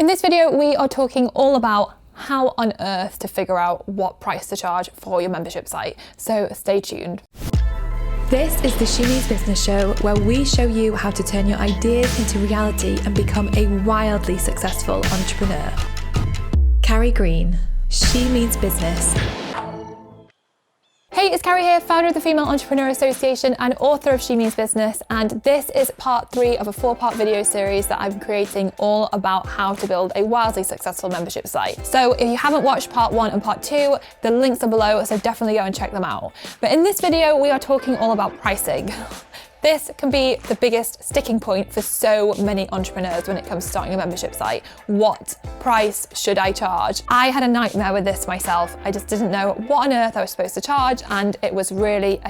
In this video, we are talking all about how on earth to figure out what price to charge for your membership site. So stay tuned. This is the She Means Business show, where we show you how to turn your ideas into reality and become a wildly successful entrepreneur. Carrie Green, She Means Business. Hey, it's Carrie here, founder of the Female Entrepreneur Association and author of She Means Business, and this is part 3 of a 4-part video series that I'm creating all about how to build a wildly successful membership site. So if you haven't watched part 1 and part 2, the links are below, so definitely go and check them out. But in this video, we are talking all about pricing. This can be the biggest sticking point for so many entrepreneurs when it comes to starting a membership site. What price should I charge? I had a nightmare with this myself. I just didn't know what on earth I was supposed to charge, and it was really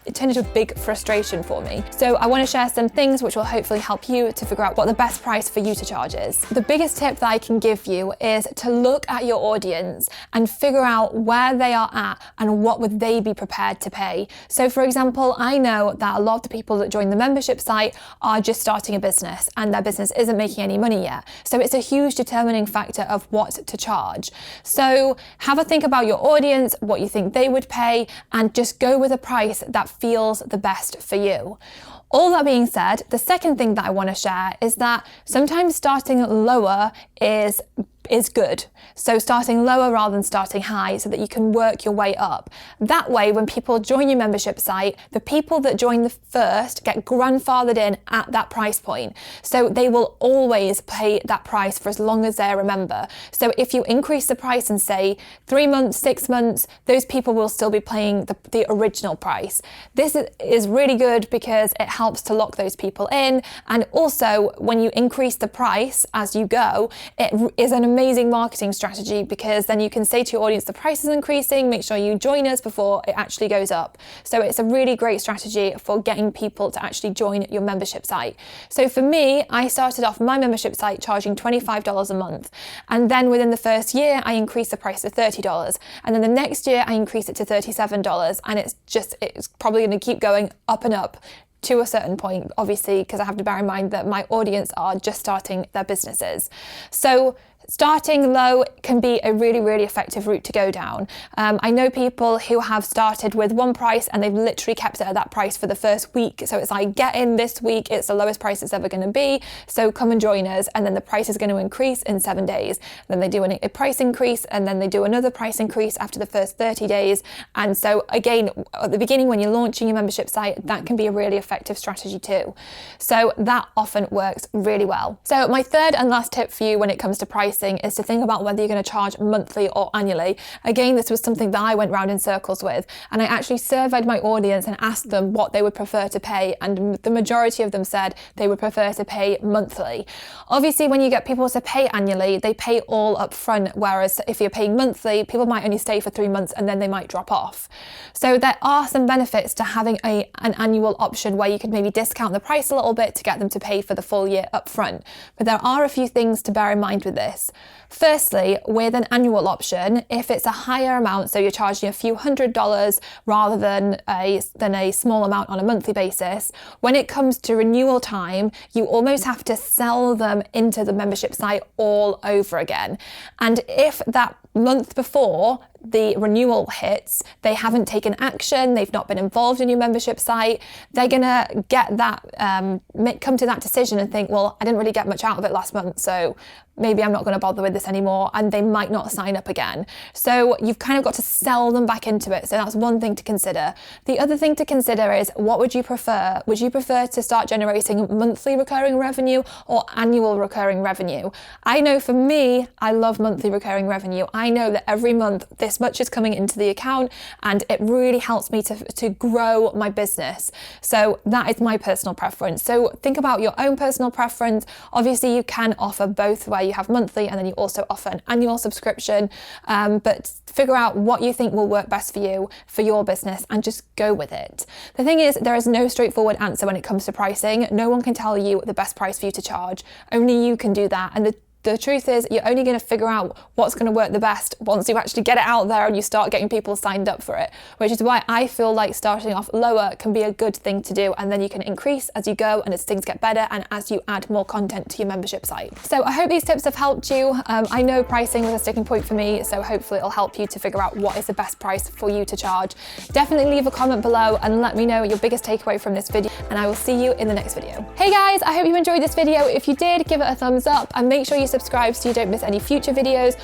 it turned into a big frustration for me. So I want to share some things which will hopefully help you to figure out what the best price for you to charge is. The biggest tip that I can give you is to look at your audience and figure out where they are at and what would they be prepared to pay. So for example, I know that a lot of the people that join the membership site are just starting a business and their business isn't making any money yet. So it's a huge determining factor of what to charge. So have a think about your audience, what you think they would pay, and just go with a price that feels the best for you. All that being said, the second thing that I want to share is that sometimes starting lower is good. So starting lower rather than starting high so that you can work your way up. That way, when people join your membership site, the people that join the first get grandfathered in at that price point. So they will always pay that price for as long as they're a member. So if you increase the price in say 3 months, 6 months, those people will still be paying the original price. This is really good because it helps to lock those people in. And also when you increase the price as you go, it is an amazing marketing strategy, because then you can say to your audience, the price is increasing, make sure you join us before it actually goes up. So it's a really great strategy for getting people to actually join your membership site. So for me, I started off my membership site charging $25 a month. And then within the first year, I increased the price to $30. And then the next year I increased it to $37. And it's probably going to keep going up and up to a certain point, obviously, because I have to bear in mind that my audience are just starting their businesses. So starting low can be a really, really effective route to go down. I know people who have started with one price and they've literally kept it at that price for the first week. So it's like, get in this week, it's the lowest price it's ever going to be. So come and join us. And then the price is going to increase in 7 days. Then they do a price increase, and then they do another price increase after the first 30 days. And so again, at the beginning, when you're launching your membership site, that can be a really effective strategy too. So that often works really well. So my third and last tip for you when it comes to pricing is to think about whether you're going to charge monthly or annually. Again, this was something that I went round in circles with, and I actually surveyed my audience and asked them what they would prefer to pay, and the majority of them said they would prefer to pay monthly. Obviously, when you get people to pay annually, they pay all up front, whereas if you're paying monthly, people might only stay for 3 months and then they might drop off. So there are some benefits to having an annual option where you could maybe discount the price a little bit to get them to pay for the full year up front. But there are a few things to bear in mind with this. Firstly, with an annual option, if it's a higher amount, so you're charging a few $100s rather than a small amount on a monthly basis, when it comes to renewal time, you almost have to sell them into the membership site all over again. And if that month before the renewal hits, they haven't taken action, they've not been involved in your membership site, they're gonna get that, come to that decision and think, well, I didn't really get much out of it last month, so maybe I'm not going to bother with this anymore, and they might not sign up again. So you've kind of got to sell them back into it. So that's one thing to consider. The other thing to consider is, what would you prefer? Would you prefer to start generating monthly recurring revenue or annual recurring revenue? I know for me, I love monthly recurring revenue. I know that every month this much is coming into the account, and it really helps me to grow my business. So that is my personal preference. So think about your own personal preference. Obviously, you can offer both, where you have monthly and then you also offer an annual subscription, but figure out what you think will work best for you, for your business, and just go with it. The thing is, there is no straightforward answer when it comes to pricing. No one can tell you the best price for you to charge. Only you can do that. And the the truth is you're only going to figure out what's going to work the best once you actually get it out there and you start getting people signed up for it, which is why I feel like starting off lower can be a good thing to do, and then you can increase as you go and as things get better and as you add more content to your membership site. So I hope these tips have helped you. I know pricing was a sticking point for me, so hopefully it'll help you to figure out what is the best price for you to charge. Definitely leave a comment below and let me know your biggest takeaway from this video, and I will see you in the next video. Hey guys, I hope you enjoyed this video. If you did, give it a thumbs up and make sure you subscribe so you don't miss any future videos.